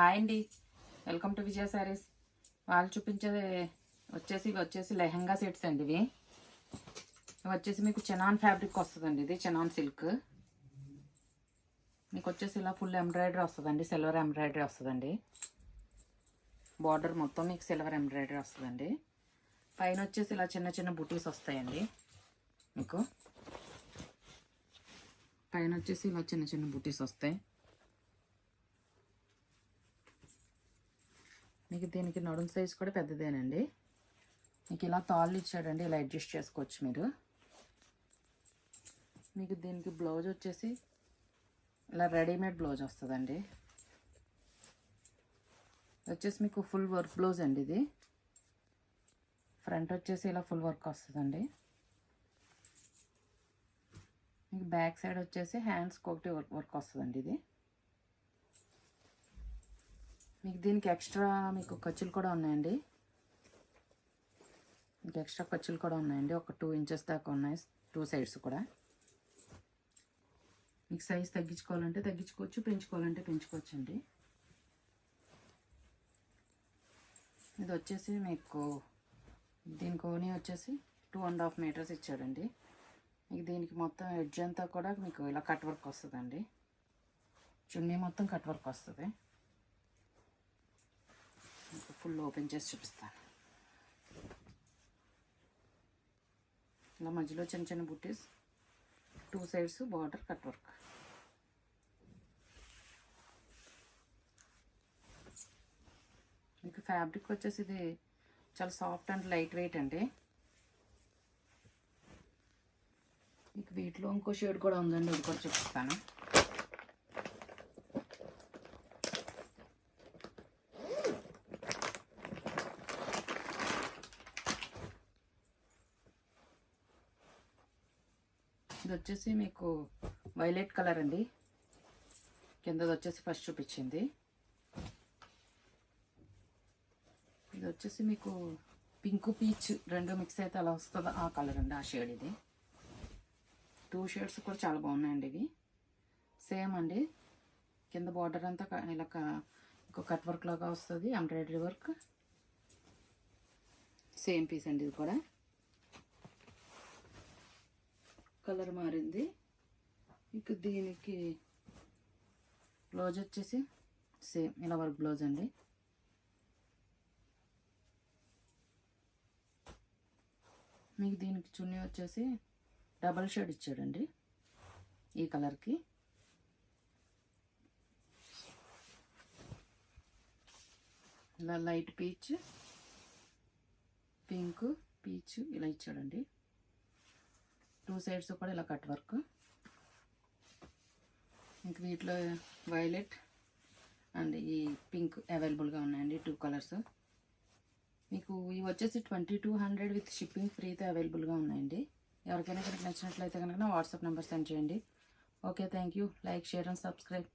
Hi అండి, welcome to విజయ శారీస్. వాళ్ళు చూపించే వచ్చేసి లెహంగా సెట్స్ అండి. ఇవి వచ్చేసి మీకు చెనాన్ ఫ్యాబ్రిక్ వస్తుందండి. ఇది చెనాన్ సిల్క్. మీకు వచ్చేసి ఇలా ఫుల్ ఎంబ్రాయిడరీ వస్తుందండి, సిల్వర్ ఎంబ్రాయిడరీ వస్తుందండి. బార్డర్ మొత్తం మీకు సిల్వర్ ఎంబ్రాయిడరీ వస్తుందండి. పైన వచ్చేసి ఇలా చిన్న చిన్న బుటీస్ వస్తాయండి. మీకు పైన వచ్చేసి ఇలా చిన్న చిన్న బుటీస్ వస్తాయి. మీకు దీనికి నడుం సైజ్ కూడా పెద్దదేనండి. మీకు ఇలా తాళ్ళు ఇచ్చాడండి, ఇలా అడ్జస్ట్ చేసుకోవచ్చు మీరు. మీకు దీనికి బ్లౌజ్ వచ్చేసి ఇలా రెడీమేడ్ బ్లౌజ్ వస్తుందండి. వచ్చేసి మీకు ఫుల్ వర్క్ బ్లౌజ్ అండి. ఇది ఫ్రంట్ వచ్చేసి ఇలా ఫుల్ వర్క్ వస్తుందండి. మీకు బ్యాక్ సైడ్ వచ్చేసి హ్యాండ్స్కి ఒకటి వర్క్ వస్తుందండి. ఇది మీకు దీనికి ఎక్స్ట్రా మీకు ఖర్చులు కూడా ఉన్నాయండి. మీకు ఎక్స్ట్రా ఖర్చులు కూడా ఉన్నాయండి. ఒక 2 ఇంచెస్ దాకా ఉన్నాయి 2 సైడ్స్ కూడా. మీకు సైజ్ తగ్గించుకోవాలంటే తగ్గించుకోవచ్చు, పెంచుకోవాలంటే పెంచుకోవచ్చు అండి. ఇది వచ్చేసి మీకు దీనికి ఓనీ వచ్చేసి 2.5 మీటర్స్ ఇచ్చాడండి. మీకు దీనికి మొత్తం ఎడ్జ్ అంతా కూడా మీకు ఇలా కట్ వర్క్ వస్తుందండి. చున్నీ మొత్తం కట్ వర్క్ వస్తుంది. ఫుల్ ఓపెన్ చేసి చూపిస్తాను. ఇలా మధ్యలో చిన్న చిన్న బుట్టీస్, 2 సైడ్స్ బార్డర్ కట్ వర్క్. మీకు ఫ్యాబ్రిక్ వచ్చేసి ఇది చాలా సాఫ్ట్ అండ్ లైట్ వెయిట్ అండి. మీకు వీటిలో ఇంకో షేడ్ కూడా ఉందండి, అది కూడా చూపిస్తాను. ఇది వచ్చేసి మీకు వైలెట్ కలర్ అండి. కిందది వచ్చేసి ఫస్ట్ చూపించింది. ఇది వచ్చేసి మీకు పింక్ పీచ్ రెండు మిక్స్ అయితే అలా వస్తుందో ఆ కలర్ అండి, ఆ షేడ్. ఇది 2 షేడ్స్ కూడా చాలా బాగున్నాయండి. ఇవి సేమ్ అండి. కింద బార్డర్ అంతా ఇలా ఒక కట్ వర్క్ లాగా వస్తుంది, ఎంబ్రాయిడరీ వర్క్. సేమ్ పీస్ అండి. ఇది కూడా కలర్ మారింది. ఇక దీనికి బ్లౌజ్ వచ్చేసి సేమ్ ఇలా వర్క్ బ్లౌజ్ అండి. మీకు దీనికి చున్నీ వచ్చేసి డబల్ షేడ్ ఇచ్చాడండి ఈ కలర్కి. ఇలా లైట్ పీచ్, పింక్, పీచ్ ఇలా ఇచ్చాడండి. 2 సైడ్స్ కూడా ఇలా కట్ వర్క్. ఇంక వీటిలో వైలెట్ అండ్ ఈ పింక్ అవైలబుల్గా ఉన్నాయండి, 2 కలర్స్. మీకు ఇవి వచ్చేసి 2200 విత్ షిప్పింగ్ ఫ్రీతో అవైలబుల్గా ఉన్నాయండి. ఎవరికైనా కనుక నచ్చినట్లయితే కనుక నా వాట్సాప్ నెంబర్ సెండ్ చేయండి. Okay, thank you. Like, share and subscribe.